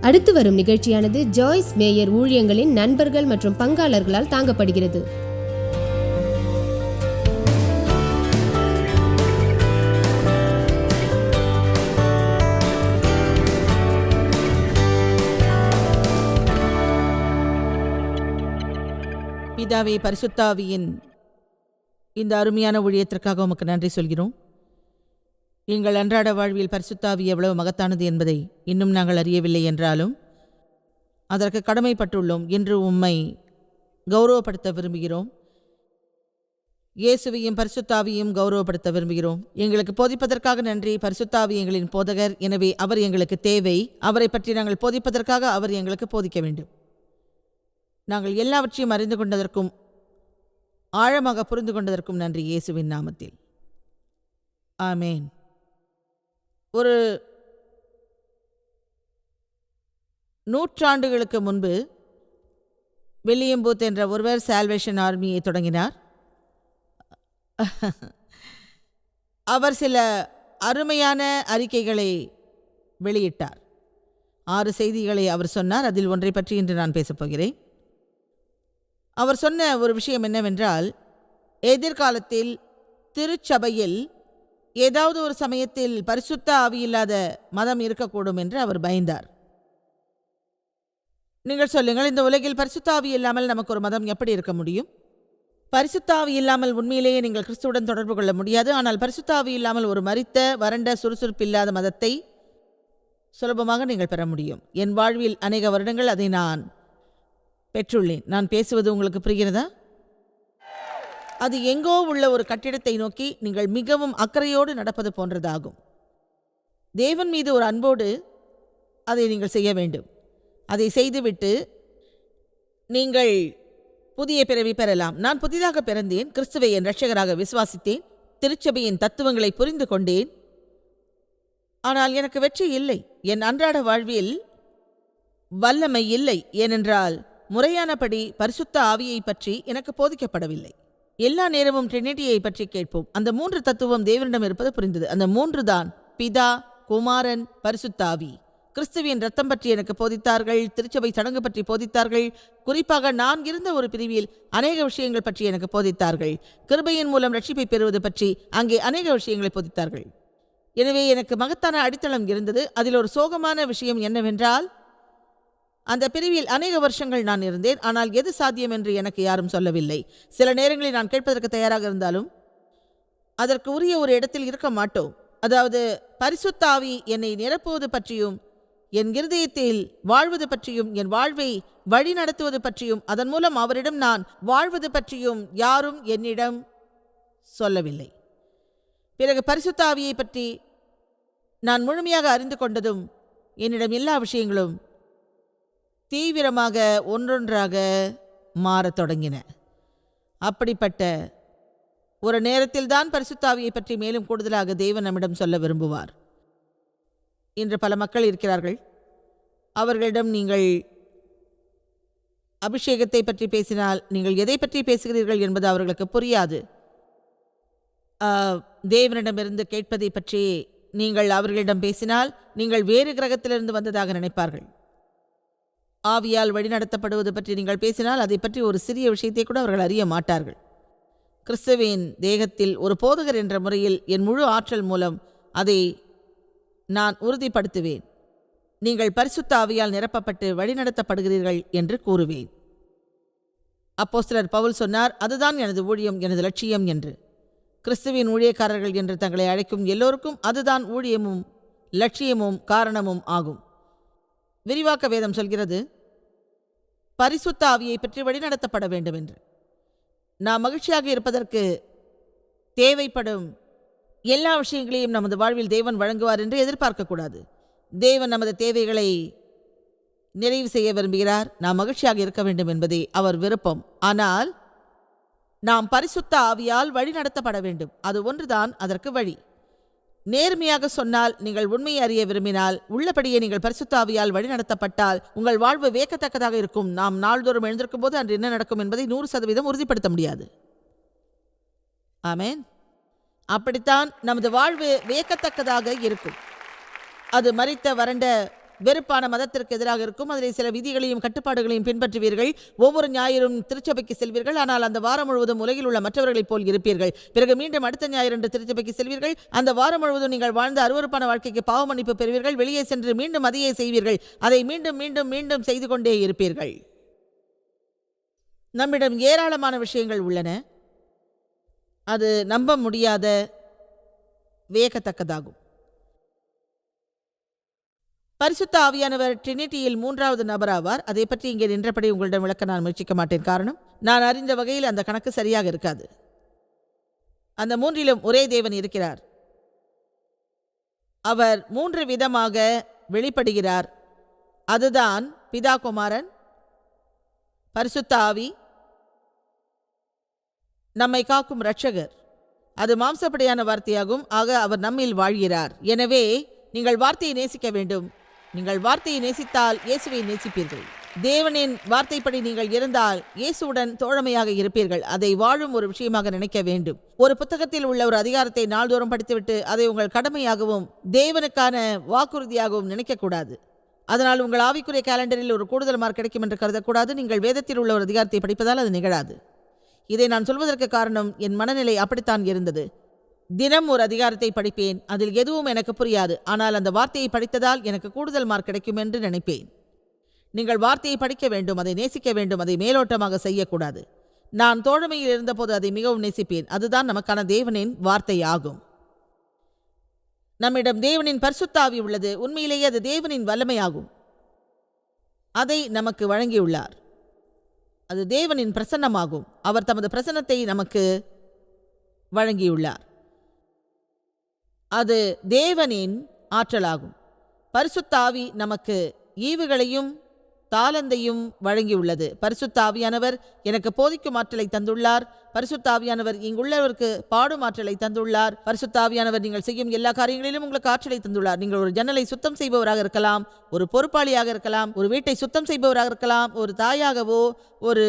அடுத்து வரும் நிகழ்ச்சியானது ஜாய்ஸ் மேயர் ஊழியங்களின் நண்பர்கள் மற்றும் பங்காளர்களால் தாங்கப்படுகிறது. பிதாவே, பரிசுத்த ஆவியின் இந்த அருமையான ஊழியத்திற்காக உமக்கு நன்றி சொல்கிறோம். எங்கள் அன்றாட வாழ்வில் பரிசுத்த ஆவி எவ்வளவு மகத்தானது என்பதை இன்னும் நாங்கள் அறியவில்லை என்றாலும் அதற்கு கடமைப்பட்டுள்ளோம். இன்று உம்மை கௌரவப்படுத்த விரும்புகிறோம். இயேசுவையும் பரிசுத்த ஆவியையும் கௌரவப்படுத்த விரும்புகிறோம். எங்களுக்கு போதிப்பதற்காக நன்றி. பரிசுத்த ஆவி எங்களின் போதகர், எனவே அவர் எங்களுக்கு தேவை. அவரை பற்றி நாங்கள் போதிப்பதற்காக அவர் எங்களுக்கு போதிக்க வேண்டும். நாங்கள் எல்லாவற்றையும் அறிந்து கொண்டதற்கும் ஆழமாக புரிந்து கொண்டதற்கும் நன்றி, இயேசுவின் நாமத்தில். ஆமேன். ஒரு 100 ஆண்டுகளுக்கு முன்பு வில்லியம் பூத் என்ற ஒருவர் சால்வேஷன் ஆர்மியை தொடங்கினார். அவர் சில அருமையான அறிக்கைகளை வெளியிட்டார். 6 செய்திகளை அவர் சொன்னார். அதில் ஒன்றை பற்றி இன்று நான் பேசப்போகிறேன். அவர் சொன்ன ஒரு விஷயம் என்னவென்றால், எதிர்காலத்தில் திருச்சபையில் ஏதாவது ஒரு சமயத்தில் பரிசுத்த ஆவியில்லாத மதம் இருக்கக்கூடும் என்று அவர் பயந்தார். நீங்கள் சொல்லுங்கள், இந்த உலகில் பரிசுத்த ஆவி இல்லாமல் நமக்கு ஒரு மதம் எப்படி இருக்க முடியும்? பரிசுத்த ஆவி இல்லாமல் உண்மையிலேயே நீங்கள் கிறிஸ்துவுடன் தொடர்பு கொள்ள முடியாது. ஆனால் பரிசுத்த ஆவி இல்லாமல் ஒரு மரித்த, வறண்ட, சுறுசுறுப்பு இல்லாத மதத்தை சுலபமாக நீங்கள் பெற முடியும். என் வாழ்வில் அநேக வருடங்கள் அதை நான் பெற்றுள்ளேன். நான் பேசுவது உங்களுக்கு புரிகிறதா? அது எங்கோ உள்ள ஒரு கட்டிடத்தை நோக்கி நீங்கள் மிகவும் அக்கறையோடு நடப்பது போன்றதாகும். தேவன் மீது ஒரு அன்போடு அதை நீங்கள் செய்ய வேண்டும். அதை செய்துவிட்டு நீங்கள் புதிய பிறவி பெறலாம். நான் புதிதாக பிறந்தேன். கிறிஸ்துவை என் இரட்சகராக விசுவாசித்தேன். திருச்சபையின் தத்துவங்களை புரிந்து கொண்டேன். ஆனால் எனக்கு வெற்றி இல்லை. என் அன்றாட வாழ்வில் வல்லமை இல்லை. ஏனென்றால் முறையானபடி பரிசுத்த ஆவியை பற்றி எனக்கு போதிக்கப்படவில்லை. எல்லா நேரமும் ட்ரினிட்டியை பற்றி கேட்போம். அந்த 3 தத்துவம் தேவனிடம் இருப்பது புரிந்தது. அந்த 3 தான் பிதா, குமாரன், பரிசுத்த ஆவி. கிறிஸ்துவின் ரத்தம் பற்றி எனக்கு போதித்தார்கள். திருச்சபை சடங்கு பற்றி போதித்தார்கள். குறிப்பாக நான் இருந்த ஒரு பிரிவில் அநேக விஷயங்கள் பற்றி எனக்கு போதித்தார்கள். கிருபையின் மூலம் ரட்சிப்பை பெறுவது பற்றி அங்கே அநேக விஷயங்களை போதித்தார்கள். எனவே எனக்கு மகத்தான அடித்தளம் இருந்தது. அதில் ஒரு சோகமான விஷயம் என்னவென்றால், அந்த பிரிவில் அநேக வருஷங்கள் நான் இருந்தேன். ஆனால் எது சாத்தியம் என்று எனக்கு யாரும் சொல்லவில்லை. சில நேரங்களில் நான் கேட்பதற்கு தயாராக இருந்தாலும் அதற்கு உரிய ஒரு இடத்தில் இருக்க மாட்டோம். அதாவது பரிசுத்த ஆவி என்னை நிரப்புவது பற்றியும், என் இருதயத்தில் வாழ்வது பற்றியும், என் வாழ்வை வழி நடத்துவது பற்றியும், அதன் மூலம் அவரிடம் நான் வாழ்வது பற்றியும் யாரும் என்னிடம் சொல்லவில்லை. பிறகு பரிசுத்த ஆவியை பற்றி நான் முழுமையாக அறிந்து கொண்டதும் என்னிடம் எல்லா விஷயங்களும் தீவிரமாக ஒன்றொன்றாக மாறத் தொடங்கின. அப்படிப்பட்ட ஒரு நேரத்தில்தான் பரிசுத்த ஆவியை பற்றி மேலும் கூடுதலாக தேவன் நம்மிடம் சொல்ல விரும்புவார். இன்று பல மக்கள் இருக்கிறார்கள். அவர்களிடம் நீங்கள் அபிஷேகத்தை பற்றி பேசினால் நீங்கள் எதை பற்றி பேசுகிறீர்கள் என்பது அவர்களுக்கு புரியாது. தேவனிடமிருந்து கேட்பதை பற்றி நீங்கள் அவர்களிடம் பேசினால் நீங்கள் வேறு கிரகத்திலிருந்து வந்ததாக நினைப்பார்கள். ஆவியால் வழிநடத்தப்படுவது பற்றி நீங்கள் பேசினால் அதை பற்றி ஒரு சிறிய விஷயத்தை கூட அவர்கள் அறிய மாட்டார்கள். கிறிஸ்துவின் தேகத்தில் ஒரு போதகர் என்ற முறையில் என் முழு ஆற்றல் மூலம் அதை நான் உறுதிப்படுத்துவேன். நீங்கள் பரிசுத்த ஆவியால் நிரப்பப்பட்டு வழிநடத்தப்படுகிறீர்கள் என்று கூறுவேன். அப்போஸ்தலர் பவுல் சொன்னார், அதுதான் எனது ஊழியம், எனது லட்சியம் என்று. கிறிஸ்துவின் ஊழியக்காரர்கள் என்று தங்களை அழைக்கும் எல்லோருக்கும் அதுதான் ஊழியமும் லட்சியமும் காரணமும் ஆகும். விரிவாக்க வேதம் சொல்கிறது, பரிசுத்த ஆவியை பற்றி வழிநடத்தப்பட வேண்டும் என்று. நாம் மகிழ்ச்சியாக இருப்பதற்கு தேவைப்படும் எல்லா விஷயங்களையும் நமது வாழ்வில் தேவன் வழங்குவார் என்று எதிர்பார்க்கக்கூடாது. தேவன் நமது தேவைகளை நிறைவு செய்ய விரும்புகிறார். நாம் மகிழ்ச்சியாக இருக்க வேண்டும் என்பதே அவர் விருப்பம். ஆனால் நாம் பரிசுத்த ஆவியால் வழி நடத்தப்பட வேண்டும். அது ஒன்றுதான் அதற்கு வழி. நேர்மையாக சொன்னால், நீங்கள் உண்மையை அறிய விரும்பினால், உள்ளபடியே நீங்கள் பரிசுத்த ஆவியால் வழி நடத்தப்பட்டால் உங்கள் வாழ்வு வியக்கத்தக்கதாக இருக்கும். நாம் நாள்தோறும் எழுந்திருக்கும் போது அன்று என்ன நடக்கும் என்பதை 100% உறுதிப்படுத்த முடியாது. ஆமேன். அப்படித்தான் நமது வாழ்வு வியக்கத்தக்கதாக இருக்கும். அது மரித்த, வறண்ட, வெறுப்பான மதத்திற்கு எதிராக இருக்கும். அதில் சில விதிகளையும் கட்டுப்பாடுகளையும் பின்பற்றுவீர்கள். ஒவ்வொரு ஞாயிறும் திருச்சபைக்கு செல்வீர்கள். ஆனால் அந்த வாரம் முழுவதும் உலகில் உள்ள மற்றவர்களைப் போல் இருப்பீர்கள். பிறகு மீண்டும் அடுத்த ஞாயிறு திருச்சபைக்கு செல்வீர்கள். அந்த வாரம் முழுவதும் நீங்கள் வாழ்ந்த அருவருப்பான வாழ்க்கைக்கு பாவ மன்னிப்பு பெறுவீர்கள். வெளியே சென்று மீண்டும் அதையே செய்வீர்கள். அதை மீண்டும் மீண்டும் மீண்டும் செய்து கொண்டே இருப்பீர்கள். நம்மிடம் ஏராளமான விஷயங்கள் உள்ளன. அது நம்ப முடியாத, வியக்கத்தக்கதாகும். பரிசுத்த ஆவியானவர் ட்ரினிட்டியில் 3வது நபராவார். அதை பற்றி இங்கே நின்றபடி உங்களிடம் விளக்க நான் முயற்சிக்க மாட்டேன். காரணம், நான் அறிந்த வகையில் அந்த கணக்கு சரியாக இருக்காது. அந்த 3லும் ஒரே தேவன் இருக்கிறார். அவர் 3 விதமாக வெளிப்படுகிறார். அதுதான் பிதா, குமாரன், பரிசுத்த ஆவி, நம்மை காக்கும் இரட்சகர். அது மாம்சப்படியான வார்த்தையாகும். ஆக அவர் நம்மில் வாழ்கிறார். எனவே நீங்கள் வார்த்தையை நேசிக்க வேண்டும். நீங்கள் வார்த்தையை நேசித்தால் இயேசுவை நேசிப்பீர்கள். தேவனின் வார்த்தைப்படி நீங்கள் இருந்தால் இயேசுவுடன் தோழமையாக இருப்பீர்கள். அதை வாழும் ஒரு விஷயமாக நினைக்க வேண்டும். ஒரு புத்தகத்தில் உள்ள ஒரு அதிகாரத்தை நாள்தோறும் படித்துவிட்டு அதை உங்கள் கடமையாகவும் தேவனுக்கான வாக்குறுதியாகவும் நினைக்கக்கூடாது. அதனால் உங்கள் ஆவிக்குரிய கேலண்டரில் ஒரு கூடுதல் மார்க் கிடைக்கும் என்று கருதக்கூடாது. நீங்கள் வேதத்தில் உள்ள ஒரு அதிகாரத்தை படிப்பதால் அது நிகழாது. இதை நான் சொல்வதற்கு காரணம், என் மனநிலை அப்படித்தான் இருந்தது. தினம் ஒரு அதிகாரத்தை படிப்பேன். அதில் எதுவும் எனக்கு புரியாது. ஆனால் அந்த வார்த்தையை படித்ததால் எனக்கு கூடுதல் மார்க் கிடைக்கும் என்று நினைப்பேன். நீங்கள் வார்த்தையை படிக்க வேண்டும், அதை நேசிக்க வேண்டும், அதை மேலோட்டமாக செய்யக்கூடாது. நான் தோழமையில் இருந்தபோது அதை மிகவும் நேசிப்பேன். அதுதான் நமக்கான தேவனின் வார்த்தையாகும். நம்மிடம் தேவனின் பரிசுத்த ஆவி உள்ளது. உண்மையிலேயே அது தேவனின் வல்லமையாகும். அதை நமக்கு வழங்கியுள்ளார். அது தேவனின் பிரசன்னமாகும். அவர் தமது பிரசன்னத்தை நமக்கு வழங்கியுள்ளார். அது தேவனின் ஆற்றலாகும். பரிசுத்த ஆவி நமக்கு ஈவுகளையும் தாளந்தையும் வழங்கியுள்ளது. பரிசுத்த ஆவியானவர் எனக்கு போதிக்கும் ஆற்றலை தந்துள்ளார். பரிசுத்த ஆவியானவர் இங்குள்ளவருக்கு பாடும் ஆற்றலை தந்துள்ளார். பரிசுத்த ஆவியானவர் நீங்கள் செய்யும் எல்லா காரியங்களிலும் உங்களுக்கு ஆற்றலை தந்துள்ளார். நீங்கள் ஒரு ஜன்னலை சுத்தம் செய்பவராக இருக்கலாம், ஒரு பொறுப்பாளியாக இருக்கலாம், ஒரு வீட்டை சுத்தம் செய்பவராக இருக்கலாம், ஒரு தாயாகவோ, ஒரு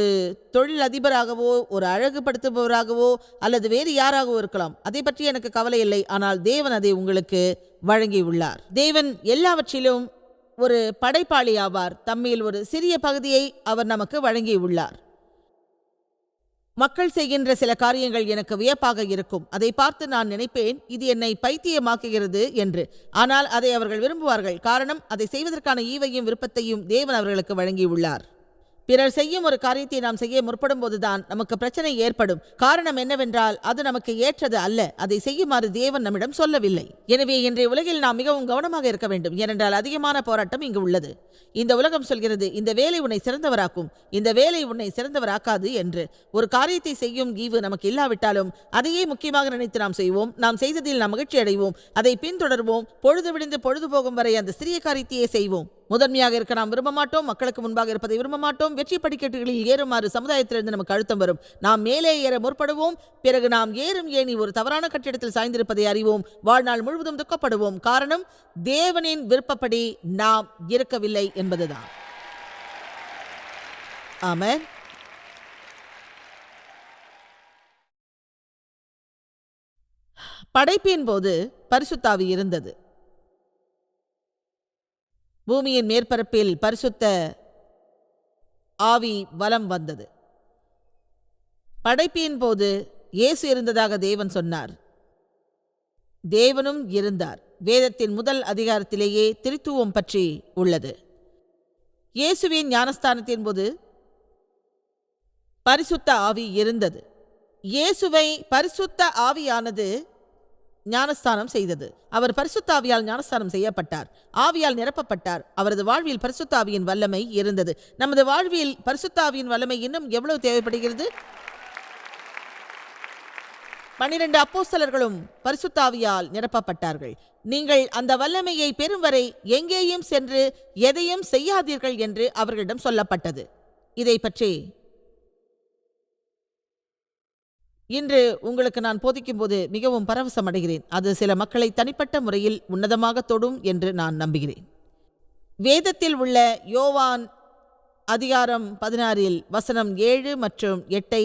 தொழில் அதிபராகவோ, ஒரு அழகுபடுத்துபவராகவோ அல்லது வேறு யாராகவோ இருக்கலாம். அதை பற்றி எனக்கு கவலை இல்லை. ஆனால் தேவன் அதை உங்களுக்கு வழங்கியுள்ளார். தேவன் எல்லாவற்றிலும் ஒரு படைப்பாளி ஆவார். தம்மில் ஒரு சிறிய பகுதியை அவர் நமக்கு வழங்கியுள்ளார். மக்கள் செய்கின்ற சில காரியங்கள் எனக்கு வியப்பாக இருக்கும். அதை பார்த்து நான் நினைப்பேன், இது என்னை பைத்தியமாக்குகிறது என்று. ஆனால் அதை அவர்கள் விரும்புவார்கள். காரணம், அதை செய்வதற்கான ஈவையும் விருப்பத்தையும் தேவன் அவர்களுக்கு வழங்கியுள்ளார். பிறர் செய்யும் ஒரு காரியத்தை நாம் செய்ய முற்படும் போதுதான் நமக்கு பிரச்சனை ஏற்படும். காரணம் என்னவென்றால், அது நமக்கு ஏற்றது அல்ல. அதை செய்யுமாறு தேவன் நம்மிடம் சொல்லவில்லை. எனவே இன்றைய உலகில் நாம் மிகவும் கவனமாக இருக்க வேண்டும். ஏனென்றால் அதிகமான போராட்டம் இங்கு உள்ளது. இந்த உலகம் சொல்கிறது, இந்த வேலை உன்னை சிறந்தவராக்கும், இந்த வேலை உன்னை சிறந்தவராக்காது என்று. ஒரு காரியத்தை செய்யும் ஈவு நமக்கு இல்லாவிட்டாலும் அதையே முக்கியமாக நினைத்து நாம் செய்வோம். நாம் செய்ததில் நாம் மகிழ்ச்சி அடைவோம். அதை பின்தொடர்வோம். பொழுது விடிந்து பொழுது போகும் வரை அந்த சிறிய காரியத்தையே செய்வோம். முதன்மையாக இருக்க நாம் விரும்ப மாட்டோம். மக்களுக்கு முன்பாக இருப்பதை விரும்ப மாட்டோம். வெற்றி படிக்கட்டுகளில் ஏறுமாறு சமுதாயத்திலிருந்து நமக்கு அழுத்தம் வரும். நாம் மேலே ஏற முற்படுவோம். பிறகு நாம் ஏறும் ஏணி ஒரு தவறான கட்டிடத்தில் சாய்ந்திருப்பதை அறிவோம். வாழ்நாள் முழுவதும் துக்கப்படுவோம். காரணம், தேவனின் விருப்பப்படி நாம் இருக்கவில்லை என்பதுதான். ஆமென். படைப்பின் போது பரிசுத்த ஆவி இருந்தது. பூமியின் மேற்பரப்பில் பரிசுத்த ஆவி வலம் வந்தது. படைப்பின் போது இயேசு இருந்ததாக தேவன் சொன்னார். தேவனும் இருந்தார். வேதத்தின் முதல் அதிகாரத்திலேயே திரித்துவம் பற்றி உள்ளது. இயேசுவின் ஞானஸ்தானத்தின் போது பரிசுத்த ஆவி இருந்தது. இயேசுவை பரிசுத்த ஆவியானது ஞானஸ்தானம் செய்தது. அவர் பரிசுத்த ஆவியால் ஞானஸ்தானம் செய்யப்பட்டார். ஆவியால் நிரப்பப்பட்டார். அவரது வாழ்வில் பரிசுத்த ஆவியின் வல்லமை இருந்தது. நமது வாழ்வில் பரிசுத்த ஆவியின் வல்லமை இன்னும் எவ்வளவு தேவைப்படுகிறது? 12 அப்போஸ்தலர்களும் பரிசுத்த ஆவியால் நிரப்பப்பட்டார்கள். நீங்கள் அந்த வல்லமையை பெறும் வரை எங்கேயும் சென்று எதையும் செய்யாதீர்கள் என்று அவர்களிடம் சொல்லப்பட்டது. இதை பற்றி இன்று உங்களுக்கு நான் போதிக்கும் போது மிகவும் பரவசம் அடைகிறேன். அது சில மக்களை தனிப்பட்ட முறையில் உன்னதமாக தொடும் என்று நான் நம்புகிறேன். வேதத்தில் உள்ள யோவான் அதிகாரம் 16 வசனம் 7 மற்றும் 8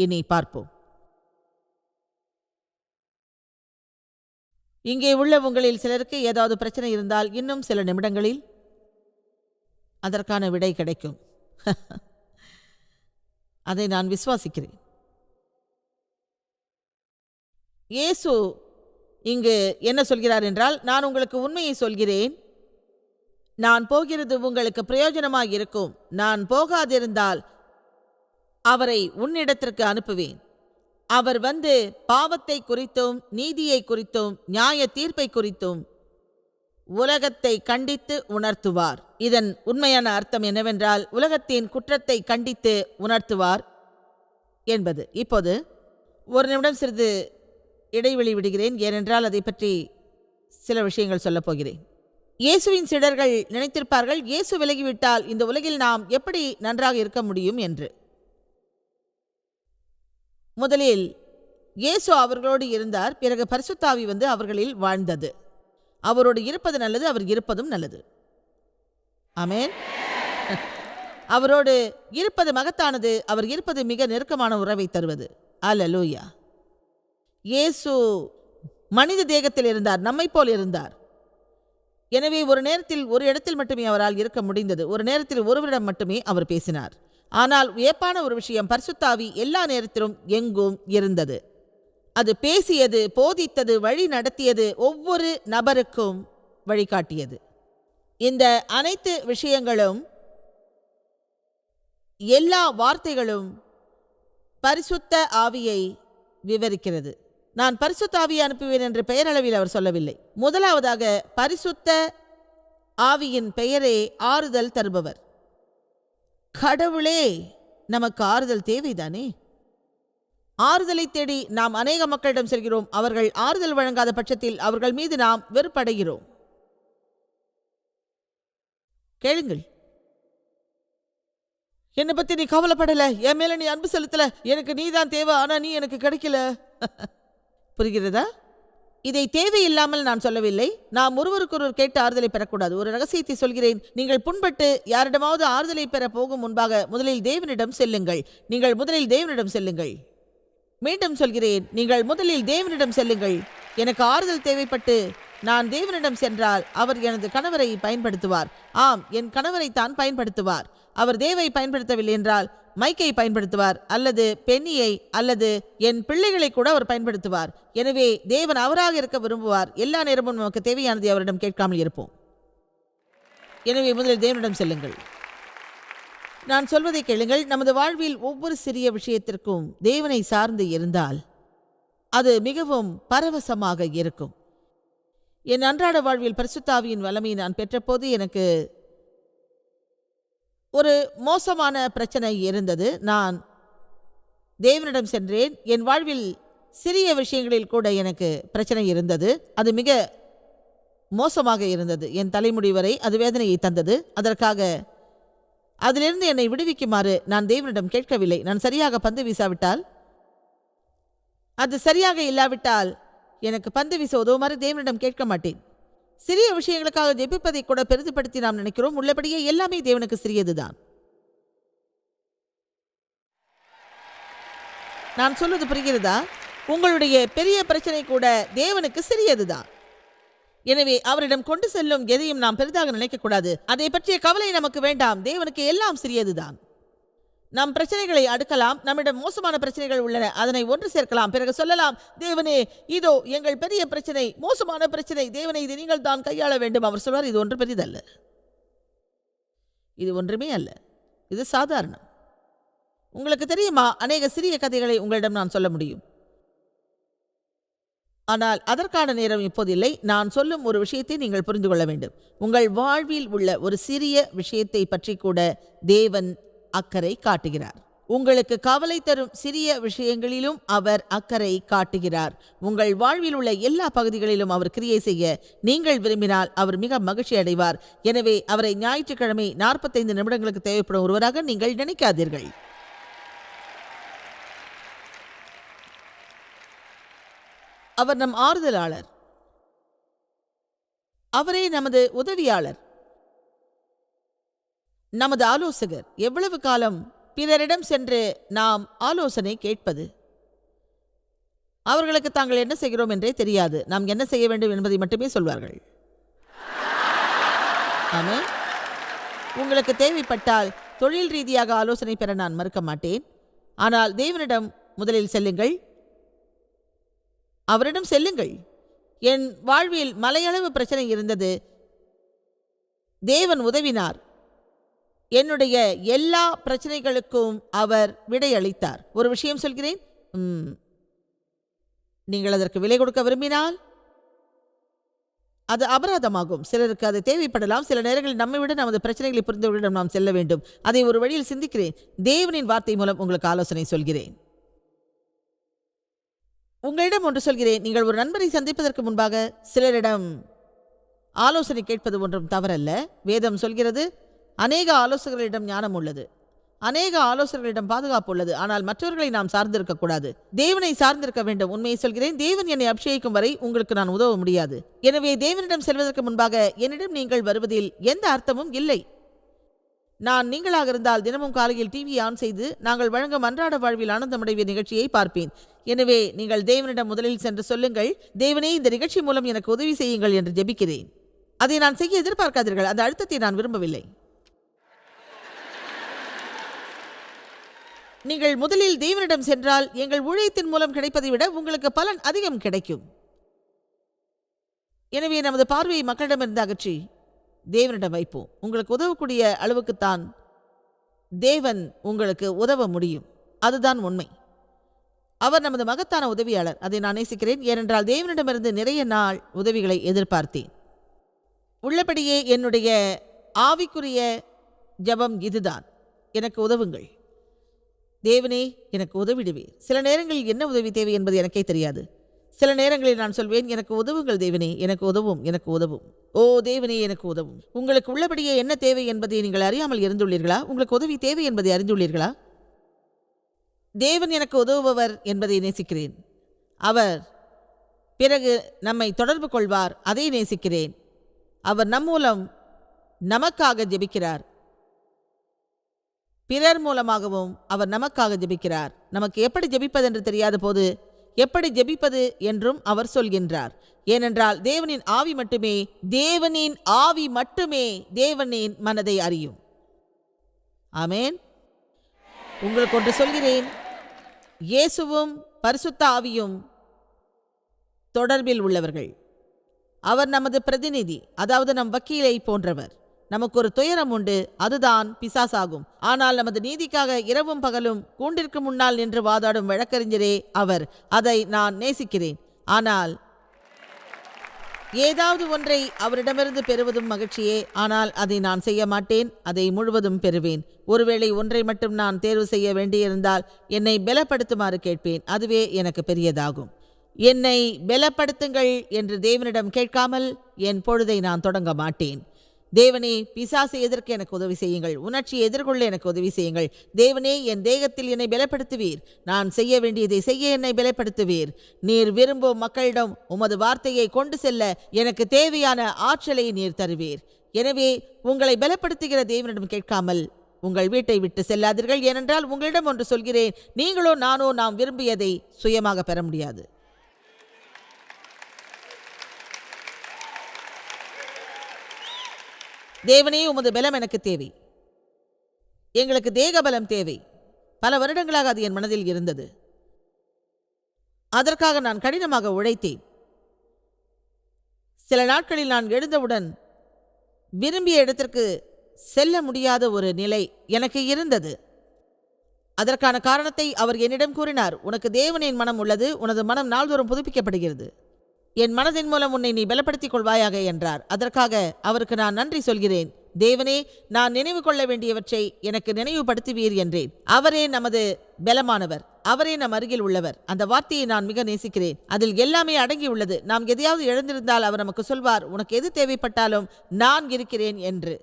இனி பார்ப்போம். இங்கே உள்ள உங்களில் சிலருக்கு ஏதாவது பிரச்சனை இருந்தால் இன்னும் சில நிமிடங்களில் அதற்கான விடை கிடைக்கும். அதை நான் விசுவாசிக்கிறேன். இயேசு இங்கு என்ன சொல்கிறார் என்றால், நான் உங்களுக்கு உண்மையை சொல்கிறேன், நான் போகிறது உங்களுக்கு பிரயோஜனமாக இருக்கும். நான் போகாதிருந்தால் அவரை உன்னிடத்திற்கு அனுப்புவேன். அவர் வந்து பாவத்தை குறித்தும் நீதியை குறித்தும் நியாய தீர்ப்பை குறித்தும் உலகத்தை கண்டித்து உணர்த்துவார். இதன் உண்மையான அர்த்தம் என்னவென்றால், உலகத்தின் குற்றத்தை கண்டித்து உணர்த்துவார் என்பது. இப்போது ஒரு நிமிடம் சிறிது இடைவெளி விடுகிறேன், ஏனென்றால் அதை பற்றி சில விஷயங்கள் சொல்லப் போகிறேன். இயேசுவின் சீடர்கள் நினைத்திருப்பார்கள், இயேசு விலகிவிட்டால் இந்த உலகில் நாம் எப்படி நன்றாக இருக்க முடியும் என்று. முதலில் இயேசு அவர்களோடு இருந்தார், பிறகு பரிசுத்த ஆவி வந்து அவர்களில் வாழ்ந்தது. அவரோடு இருப்பது நல்லது, அவர் இருப்பதும் நல்லது. ஆமென். அவரோடு இருப்பது மகத்தானது, அவர் இருப்பது மிக நெருக்கமான உறவை தருவது. அல்லேலூயா. இயேசு மனித தேகத்தில் இருந்தார், நம்மை போல் இருந்தார். எனவே ஒரு நேரத்தில் ஒரு இடத்தில் மட்டுமே அவரால் இருக்க முடிந்தது. ஒரு நேரத்தில் ஒருவரிடம் மட்டுமே அவர் பேசினார். ஆனால் வியப்பான ஒரு விஷயம், பரிசுத்த ஆவி எல்லா நேரத்திலும் எங்கும் இருந்தது. அது பேசியது, போதித்தது, வழி நடத்தியது, ஒவ்வொரு நபருக்கும் வழிகாட்டியது. இந்த அனைத்து விஷயங்களும், எல்லா வார்த்தைகளும் பரிசுத்த ஆவியை விவரிக்கிறது. நான் பரிசுத்த ஆவியை அனுப்புவேன் என்று பெயரளவில் அவர் சொல்லவில்லை. முதலாவதாக பரிசுத்த ஆவியின் பெயரே ஆறுதல் தருபவர். கடவுளே நமக்கு ஆறுதல் தேவைதானே? ஆறுதலை தேடி நாம் அநேக மக்களிடம் செல்கிறோம். அவர்கள் ஆறுதல் வழங்காத பட்சத்தில் அவர்கள் மீது நாம் வெறுப்படைகிறோம். கேளுங்கள், என்னை பத்தி நீ கவலைப்படல, என் மேல நீ அன்பு செலுத்தல, எனக்கு நீ தான் தேவை, ஆனா நீ எனக்கு கிடைக்கல. புரிகிறதா? இதை தேவையில்லாமல் நான் சொல்லவில்லை. நாம் ஒருவருக்கொருவர் கேட்டு ஆறுதலை பெறக்கூடாது. ஒரு ரகசியத்தை சொல்கிறேன். நீங்கள் புண்பட்டு யாரிடமாவது ஆறுதலை பெற போகும் முன்பாக முதலில் தேவனிடம் செல்லுங்கள். நீங்கள் முதலில் தேவனிடம் செல்லுங்கள். மீண்டும் சொல்கிறேன், நீங்கள் முதலில் தேவனிடம் செல்லுங்கள். எனக்கு ஆறுதல் தேவைப்பட்டு நான் தேவனிடம் சென்றால் அவர் எனது கணவரை பயன்படுத்துவார். ஆம், என் கணவரை தான் பயன்படுத்துவார். அவர் தேவை பயன்படுத்தவில்லை என்றால் மைக்கை பயன்படுத்துவார், அல்லது பெண்ணியை, அல்லது என் பிள்ளைகளை கூட அவர் பயன்படுத்துவார். எனவே தேவன் அவராக இருக்க விரும்புவார். எல்லா நேரமும் நமக்கு தேவையானதை அவரிடம் கேட்காமல் இருப்போம். எனவே முதலில் தேவனிடம் செல்லுங்கள். நான் சொல்வதை கேளுங்கள். நமது வாழ்வில் ஒவ்வொரு சிறிய விஷயத்திற்கும் தேவனை சார்ந்து இருந்தால் அது மிகவும் பரவசமாக இருக்கும். என் அன்றாட வாழ்வில் பரிசுத்த ஆவியின் வல்லமையை நான் பெற்றபோது எனக்கு ஒரு மோசமான பிரச்சனை இருந்தது. நான் தேவனிடம் சென்றேன். என் வாழ்வில் சிறிய விஷயங்களில் கூட எனக்கு பிரச்சனை இருந்தது. அது மிக மோசமாக இருந்தது. என் தலைமுடி வரை அது வேதனையை தந்தது. அதற்காக அதிலிருந்து என்னை விடுவிக்குமாறு நான் தேவனிடம் கேட்கவில்லை. நான் சரியாக பந்து வீசாவிட்டால், அது சரியாக இல்லாவிட்டால் எனக்கு பந்து வீச உதவுமாறு தேவனிடம் கேட்க மாட்டேன். சிறிய விஷயங்களுக்காக ஜெபிப்பதை கூட பெரிதுபடுத்தி நாம் நினைக்கிறோம். உள்ளபடியே எல்லாமே தேவனுக்கு சிறியதுதான். நான் சொல்வது புரிகிறதா? உங்களுடைய பெரிய பிரச்சனை கூட தேவனுக்கு சிறியதுதான். எனவே அவரிடம் கொண்டு செல்லும் எதையும் நாம் பெரிதாக நினைக்கக்கூடாது. அதை பற்றிய கவலை நமக்கு வேண்டாம். தேவனுக்கு எல்லாம் சிறியதுதான். நம் பிரச்சனைகளை அடுக்கலாம். நம்மிடம் மோசமான பிரச்சனைகள் உள்ளன, அதனை ஒன்று சேர்க்கலாம். பிறகு சொல்லலாம், தேவனே, இதோ எங்கள் பெரிய பிரச்சனை, மோசமான பிரச்சனை, தேவனை இதை நீங்கள் தான் கையாள வேண்டும். அவர் சொல்வார், இது ஒன்று பெரிதல்ல, இது ஒன்றுமே அல்ல, இது சாதாரணம். உங்களுக்கு தெரியுமா, அநேக சிறிய கதைகளை உங்களிடம் நான் சொல்ல முடியும். ஆனால் அதற்கான நேரம் இப்போதில்லை. நான் சொல்லும் ஒரு விஷயத்தை நீங்கள் புரிந்து கொள்ள வேண்டும். உங்கள் வாழ்வில் உள்ள ஒரு சிறிய விஷயத்தை பற்றி கூட தேவன் அக்கறை காட்டுகிறார். உங்களுக்கு கவலை தரும் சிறிய விஷயங்களிலும் அவர் அக்கறை காட்டுகிறார். உங்கள் வாழ்வில் உள்ள எல்லா பகுதிகளிலும் அவர் கிரியை செய்ய நீங்கள் விரும்பினால் அவர் மிக மகிழ்ச்சி அடைவார். எனவே அவரை ஞாயிற்றுக்கிழமை 45 நிமிடங்களுக்கு தேவைப்படும் ஒருவராக நீங்கள் நினைக்காதீர்கள். அவர் நம் ஆறுதலாளர். அவரே நமது உதவியாளர், நமது ஆலோசகர். எவ்வளவு காலம் பிறரிடம் சென்று நாம் ஆலோசனை கேட்பது? அவர்களுக்கு தாங்கள் என்ன செய்கிறோம் என்றே தெரியாது. நாம் என்ன செய்ய வேண்டும் என்பதை மட்டுமே சொல்வார்கள். ஆமென். உங்களுக்கு தேவைப்பட்டால் தொழில் ரீதியாக ஆலோசனை பெற நான் மறுக்க மாட்டேன். ஆனால் தேவனிடம் முதலில் செல்லுங்கள். அவரிடம் செல்லுங்கள். என் வாழ்வில் மலையளவு பிரச்சனை இருந்தது. தேவன் உதவினார். என்னுடைய எல்லா பிரச்சனைகளுக்கும் அவர் விடையளித்தார். ஒரு விஷயம் சொல்கிறேன், நீங்கள் அதற்கு விலை கொடுக்க விரும்பினால் அது அபராதமாகும். சிலருக்கு அது தேவைப்படலாம். சில நேரங்களில் நம்மை விட நமது பிரச்சனைகளை புரிந்தவர்களிடம் நாம் செல்ல வேண்டும். அதை ஒரு வழியில் சிந்திக்கிறேன். தேவனின் வார்த்தை மூலம் உங்களுக்கு ஆலோசனை சொல்கிறேன். உங்களிடம் ஒன்று சொல்கிறேன். நீங்கள் ஒரு நண்பரை சந்திப்பதற்கு முன்பாக சிலரிடம் ஆலோசனை கேட்பது ஒன்றும் தவறல்ல. வேதம் சொல்கிறது, அநேக ஆலோசகர்களிடம் ஞானம் உள்ளது, அநேக ஆலோசகர்களிடம் பாதுகாப்பு உள்ளது. ஆனால் மற்றவர்களை நாம் சார்ந்திருக்கக்கூடாது. தேவனை சார்ந்திருக்க வேண்டும். உண்மையை சொல்கிறேன், தேவன் என்னை அபிஷேகிக்கும் வரை உங்களுக்கு நான் உதவ முடியாது. எனவே தேவனிடம் செல்வதற்கு முன்பாக என்னிடம் நீங்கள் வருவதில் எந்த அர்த்தமும் இல்லை. நான் நீங்களாக இருந்தால் தினமும் காலையில் டிவி ஆன் செய்து நாங்கள் வழங்கும் அன்றாட வாழ்வில் ஆனந்தமடைவிய நிகழ்ச்சியை பார்ப்பேன். எனவே நீங்கள் தேவனிடம் முதலில் சென்று சொல்லுங்கள், தேவனே, இந்த நிகழ்ச்சி மூலம் எனக்கு உதவி செய்யுங்கள் என்று ஜெபிக்கிறேன். அதை நான் செய்ய எதிர்பார்க்காதீர்கள். அந்த அழுத்தத்தை நான் விரும்பவில்லை. நீங்கள் முதலில் தேவனிடம் சென்றால் எங்கள் ஊழியத்தின் மூலம் கிடைப்பதை விட உங்களுக்கு பலன் அதிகம் கிடைக்கும். எனவே நமது பார்வையை மக்களிடமிருந்து அகற்றி தேவனிடம் வைப்போம். உங்களுக்கு உதவக்கூடிய அளவுக்குத்தான் தேவன் உங்களுக்கு உதவ முடியும். அதுதான் உண்மை. அவர் நமது மகத்தான உதவியாளர். அதை நான் நேசிக்கிறேன். ஏனென்றால் தேவனிடமிருந்து நிறைய நாள் உதவிகளை எதிர்பார்த்தேன். உள்ளபடியே என்னுடைய ஆவிக்குரிய ஜெபம் இதுதான், எனக்கு உதவுங்கள் தேவனே, எனக்கு உதவிடுவீர். சில நேரங்களில் என்ன உதவி தேவை என்பது எனக்கே தெரியாது. சில நேரங்களில் நான் சொல்வேன், எனக்கு உதவுங்கள் தேவனே, எனக்கு உதவும், எனக்கு உதவும். ஓ தேவனே, எனக்கு உதவும். உங்களுக்கு உள்ளபடியே என்ன தேவை என்பதை நீங்கள் அறியாமல் இருந்துள்ளீர்களா? உங்களுக்கு உதவி தேவை என்பதை அறிந்துள்ளீர்களா? தேவன் எனக்கு உதவுபவர் என்பதை நேசிக்கிறேன். அவர் பிறகு நம்மை தொடர்பு கொள்வார், அதை நேசிக்கிறேன். அவர் நம் மூலம் நமக்காக ஜெபிக்கிறார். பிறர் மூலமாகவும் அவர் நமக்காக ஜெபிக்கிறார். நமக்கு எப்படி ஜெபிப்பதென்று தெரியாத போது எப்படி ஜெபிப்பது என்றும் அவர் சொல்கின்றார். ஏனென்றால் தேவனின் ஆவி மட்டுமே தேவனின் மனதை அறியும். ஆமேன். உங்களுக்கு ஒன்று சொல்கிறேன், இயேசுவும் பரிசுத்த ஆவியும் தொடர்பில் உள்ளவர்கள். அவர் நமது பிரதிநிதி, அதாவது நம் வக்கீலை போன்றவர். நமக்கு ஒரு துயரம் உண்டு, அதுதான் பிசாசாகும். ஆனால் நமது நீதிக்காக இரவும் பகலும் கூண்டிற்கு முன்னால் நின்று வாதாடும் வழக்கறிஞரே அவர். அதை நான் நேசிக்கிறேன். ஆனால் ஏதாவது ஒன்றை அவரிடமிருந்து பெறுவதும் மகிழ்ச்சியே. ஆனால் அதை நான் செய்ய மாட்டேன். அதை முழுவதும் பெறுவேன். ஒருவேளை ஒன்றை மட்டும் நான் தேர்வு செய்ய வேண்டியிருந்தால் என்னை பலப்படுத்துமாறு கேட்பேன். அதுவே எனக்கு பெரியதாகும். என்னை பலப்படுத்துங்கள் என்று தேவனிடம் கேட்காமல் என் பொழுதை நான் தொடங்க மாட்டேன். தேவனே, பிசாசை எதிர்க்க எனக்கு உதவி செய்யுங்கள். உணர்ச்சியை எதிர்கொள்ள எனக்கு உதவி செய்யுங்கள். தேவனே, என் தேகத்தில் என்னை பலப்படுத்துவீர். நான் செய்ய வேண்டியதை செய்ய என்னை பலப்படுத்துவீர். நீர் விரும்பும் மக்களிடம் உமது வார்த்தையை கொண்டு செல்ல எனக்கு தேவையான ஆற்றலை நீர் தருவீர். எனவே உங்களை பலப்படுத்துகிற தேவனிடம் கேட்காமல் உங்கள் வீட்டை விட்டு செல்லாதீர்கள். ஏனென்றால் உங்களிடம் ஒன்று சொல்கிறேன், நீங்களோ நானோ நாம் விரும்பியதை சுயமாக பெற முடியாது. தேவனே, உமது பலம் எனக்கு தேவை. எங்களுக்கு தேக பலம் தேவை. பல வருடங்களாக அது என் மனதில் இருந்தது. அதற்காக நான் கடினமாக உழைத்தேன். சில நாட்களில் நான் எழுந்தவுடன் விரும்பிய இடத்திற்கு செல்ல முடியாத ஒரு நிலை எனக்கு இருந்தது. அதற்கான காரணத்தை அவர் என்னிடம் கூறினார். உனக்கு தேவனின் மனம் உள்ளது. உனது மனம் நாள்தோறும் புதுப்பிக்கப்படுகிறது. என் மனதின் மூலம் உன்னை நீ பலப்படுத்திக் கொள்வாயாக என்றார். அதற்காக அவருக்கு நான் நன்றி சொல்கிறேன். தேவனே, நான் நினைவு கொள்ள வேண்டியவற்றை எனக்கு நினைவுபடுத்துவீர் என்றேன். அவரே நமது பலமானவர். அவரே நம் அருகில் உள்ளவர். அந்த வார்த்தையை நான் மிக நேசிக்கிறேன். அதில் எல்லாமே அடங்கி உள்ளது. நாம் எதையாவது எழுந்திருந்தால் அவர் நமக்கு சொல்வார், உனக்கு எது தேவைப்பட்டாலும் நான் இருக்கிறேன் என்று.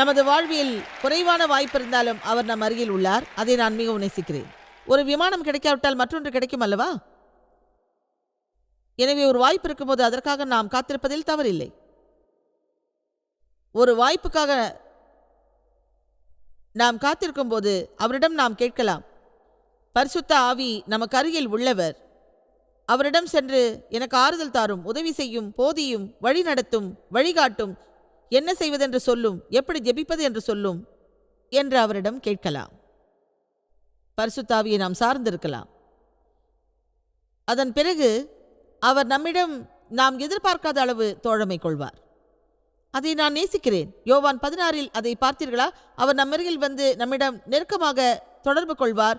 நமது வாழ்வில் குறைவான வாய்ப்பு இருந்தாலும் அவர் நம் அருகில் உள்ளார். அதை நான் மிகவும் நேசிக்கிறேன். ஒரு விமானம் கிடைக்காவிட்டால் மற்றொன்று கிடைக்கும் அல்லவா? எனவே ஒரு வாய்ப்பு இருக்கும்போது அதற்காக நாம் காத்திருப்பதில் தவறில்லை. ஒரு வாய்ப்புக்காக நாம் காத்திருக்கும் போது அவரிடம் நாம் கேட்கலாம். பரிசுத்த ஆவி நமக்கு அருகில் உள்ளவர். அவரிடம் சென்று எனக்கு ஆறுதல் தாரும், உதவி செய்யும், போதியும், வழி நடத்தும், வழிகாட்டும், என்ன செய்வதென்று சொல்லும், எப்படி ஜெபிப்பது என்று சொல்லும் என்று அவரிடம் கேட்கலாம். பரிசுத்த ஆவியை நாம் சார்ந்திருக்கலாம். அதன் பிறகு அவர் நம்மிடம் நாம் எதிர்பார்க்காத அளவு தோழமை கொள்வார். அதை நான் நேசிக்கிறேன். யோவான் 16 அதை பார்த்தீர்களா? அவர் நம்மருகில் வந்து நம்மிடம் நெருக்கமாக தொடர்பு கொள்வார்.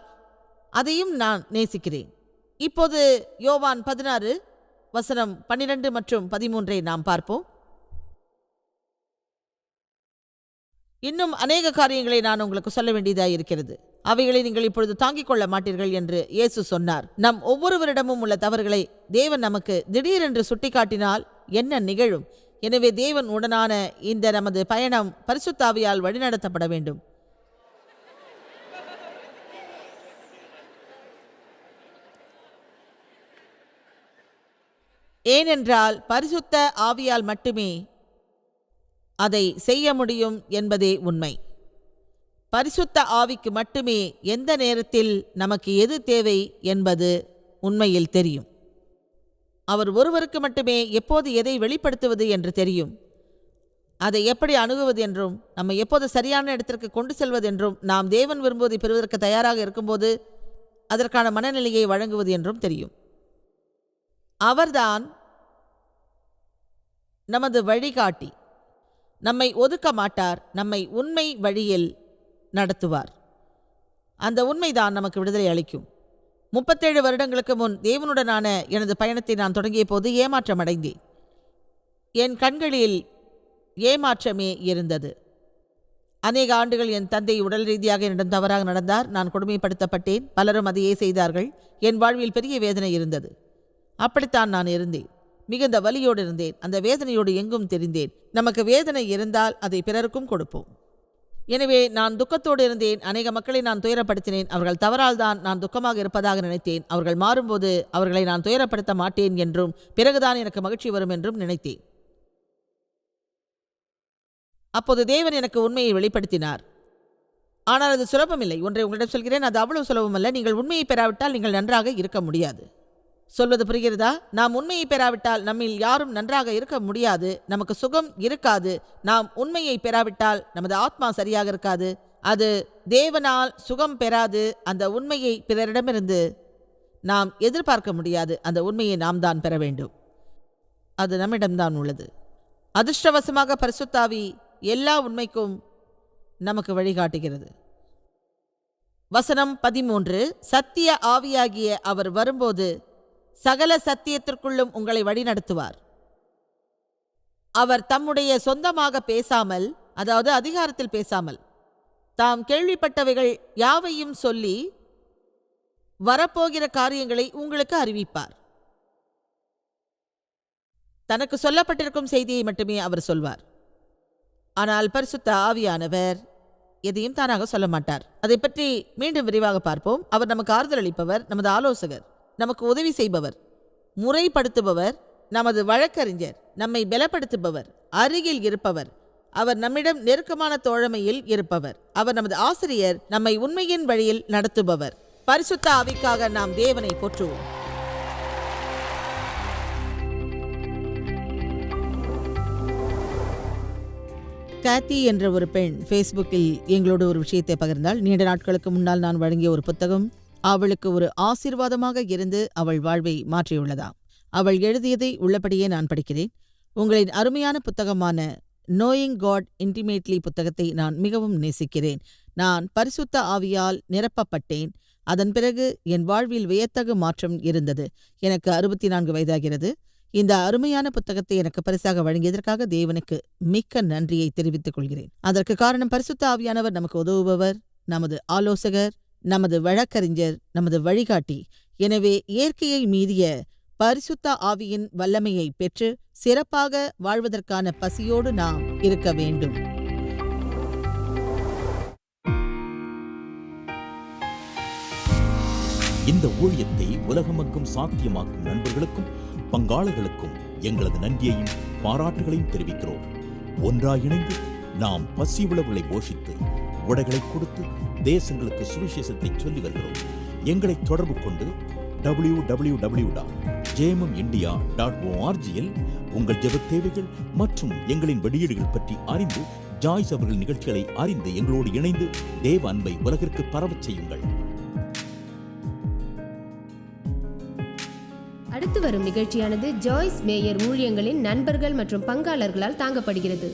அதையும் நான் நேசிக்கிறேன். இப்போது யோவான் 16 வசனம் 12 மற்றும் 13 நாம் பார்ப்போம். இன்னும் அநேக காரியங்களை நான் உங்களுக்கு சொல்ல வேண்டியதாக இருக்கிறது. அவைகளை நீங்கள் இப்பொழுது தாங்கிக் கொள்ள மாட்டீர்கள் என்று இயேசு சொன்னார். நம் ஒவ்வொருவரிடமும் உள்ள தவறுகளை தேவன் நமக்கு திடீரென்று சுட்டிக்காட்டினால் என்ன நிகழும்? எனவே தேவன் உடனான இந்த நமது பயணம் பரிசுத்த ஆவியால் வழிநடத்தப்பட வேண்டும். ஏனென்றால் பரிசுத்த ஆவியால் மட்டுமே அதை செய்ய முடியும் என்பதே உண்மை. பரிசுத்த ஆவிக்கு மட்டுமே எந்த நேரத்தில் நமக்கு எது தேவை என்பது உண்மையில் தெரியும். அவர் ஒருவருக்கு மட்டுமே எப்போது எதை வெளிப்படுத்துவது என்று தெரியும். அதை எப்படி அணுகுவது என்றும் நம்மை எப்போது சரியான இடத்திற்கு கொண்டு செல்வதென்றும் நாம் தேவன் விரும்புவதை பெறுவதற்கு தயாராக இருக்கும்போது அதற்கான மனநிலையை வழங்குவது என்றும் தெரியும். அவர்தான் நமது வழிகாட்டி. நம்மை ஒதுக்க மாட்டார். நம்மை உண்மை வழியில் நடத்துவார். அந்த உண்மைதான் நமக்கு விடுதலை அளிக்கும். 37 வருடங்களுக்கு முன் தேவனுடனான எனது பயணத்தை நான் தொடங்கிய போது ஏமாற்றம் அடைந்தேன். என் கண்களில் ஏமாற்றமே இருந்தது. அநேக ஆண்டுகள் என் தந்தை உடல் ரீதியாக என்னிடம் தவறாக நடந்தார். நான் கொடுமைப்படுத்தப்பட்டேன். பலரும் அதையே செய்தார்கள். என் வாழ்வில் பெரிய வேதனை இருந்தது. அப்படித்தான் நான் இருந்தேன். மிகுந்த வலியோடு இருந்தேன். அந்த வேதனையோடு எங்கும் தெரிந்தேன். நமக்கு வேதனை இருந்தால் அதை பிறருக்கும் கொடுப்போம். எனவே நான் துக்கத்தோடு இருந்தேன். அநேக மக்களை நான் துயரப்படுத்தினேன். அவர்கள் தவறால் தான் நான் துக்கமாக இருப்பதாக நினைத்தேன். அவர்கள் மாறும்போது அவர்களை நான் துயரப்படுத்த மாட்டேன் என்றும் பிறகுதான் எனக்கு மகிழ்ச்சி வரும் என்றும் நினைத்தேன். அப்போது தேவன் எனக்கு உண்மையை வெளிப்படுத்தினார். ஆனால் அது சுலபமில்லை. ஒன்றை உங்களிடம் சொல்கிறேன், அது அவ்வளவு சுலபமல்ல. நீங்கள் உண்மையை பெறாவிட்டால் நீங்கள் நன்றாக இருக்க முடியாது. சொல்வது புரிகிறதா? நாம் உண்மையை பெறாவிட்டால் நம்மில் யாரும் நன்றாக இருக்க முடியாது. நமக்கு சுகம் இருக்காது. நாம் உண்மையை பெறாவிட்டால் நமது ஆத்மா சரியாக இருக்காது. அது தேவனால் சுகம் பெறாது. அந்த உண்மையை பிறரிடமிருந்து நாம் எதிர்பார்க்க முடியாது. அந்த உண்மையை நாம் தான் பெற வேண்டும். அது நம்மிடம்தான் உள்ளது. அதிர்ஷ்டவசமாக பரிசுத்த ஆவி எல்லா உண்மைக்கும் நமக்கு வழிகாட்டுகிறது. வசனம் 13, சத்திய ஆவியாகிய அவர் வரும்போது சகல சத்தியத்திற்குள்ளும் உங்களை வழிநடத்துவார். அவர் தம்முடைய சொந்தமாக பேசாமல், அதாவது அதிகாரத்தில் பேசாமல், தாம் கேள்விப்பட்டவைகள் யாவையும் சொல்லி வரப்போகிற காரியங்களை உங்களுக்கு அறிவிப்பார். தனக்கு சொல்லப்பட்டிருக்கும் செய்தியை மட்டுமே அவர் சொல்வார். ஆனால் பரிசுத்த ஆவியானவர் எதையும் தானாக சொல்ல மாட்டார். அதை பற்றி மீண்டும் விரிவாக பார்ப்போம். அவர் நமக்கு ஆறுதல் அளிப்பவர், நமது ஆலோசகர், நமக்கு உதவி செய்பவர், முறைப்படுத்துபவர், நமது வழக்கறிஞர், நம்மை பலப்படுத்துபவர், அருகில் இருப்பவர், அவர் நம்மிடம் நெருக்கமான தோழமையில் இருப்பவர், அவர் நமது ஆசிரியர், நம்மை உண்மையின் வழியில் நடத்துபவர். பரிசுத்த ஆவிக்காக நாம் தேவனை போற்றுவோம். காத்தி என்ற ஒரு பெண் ஃபேஸ்புக்கில் எங்களோடு ஒரு விஷயத்தை பகிர்ந்தாள். நீண்ட நாட்களுக்கு முன்னால் நான் வழங்கிய ஒரு புத்தகம் அவளுக்கு ஒரு ஆசீர்வாதமாக இருந்து அவள் வாழ்வை மாற்றியுள்ளதாம். அவள் எழுதியதை உள்ளபடியே நான் படிக்கிறேன். உங்களின் அருமையான புத்தகமான நோயிங் காட் இன்டிமேட்லி புத்தகத்தை நான் மிகவும் நேசிக்கிறேன். நான் பரிசுத்த ஆவியால் நிரப்பப்பட்டேன். அதன் பிறகு என் வாழ்வில் வியத்தகு மாற்றம் இருந்தது. எனக்கு 64 வயதாகிறது. இந்த அருமையான புத்தகத்தை எனக்கு பரிசாக வழங்கியதற்காக தேவனுக்கு மிக்க நன்றியை தெரிவித்துக் கொள்கிறேன். அதற்கு காரணம் பரிசுத்த ஆவியானவர் நமக்கு உதவுபவர், நமது ஆலோசகர், நமது வழக்கறிஞர், நமது வழிகாட்டி. எனவே இயற்கையை மீறிய பரிசுத்த ஆவியின் வல்லமையை பெற்று சிறப்பாக வாழ்வதற்கான பசியோடு நாம் இருக்க வேண்டும். இந்த ஊழியத்தை உலகமெங்கும் சாத்தியமாக்கும் நண்பர்களுக்கும் பங்காளர்களுக்கும் எங்களது நன்றியையும் பாராட்டுகளையும் தெரிவிக்கிறோம். ஒன்றாயிணைந்து நாம் பசி உழவுகளை போஷித்து உடைகளை கொடுத்து தேசங்களுக்கு சுவிசேஷத்தை சொல்லி வருகிறோம். எங்களை தொடர்பு கொண்டு www.joycemeyer.in jmmindia.org-இல் உங்கள் ஜெபத் தேவைகள் மற்றும் எங்களின் வெளியீடுகள் பற்றி அறிந்து ஜாய்ஸ் அவர்கள் நிகழ்ச்சிகளை அறிந்து எங்களோடு இணைந்து தேவ அன்பை உலகிற்கு பரவச் செய்யுங்கள். அடுத்து வரும் நிகழ்ச்சியானது ஜாய்ஸ் மேயர் ஊழியங்களின் நண்பர்கள் மற்றும் பங்காளர்களால் தாங்கப்படுகிறது.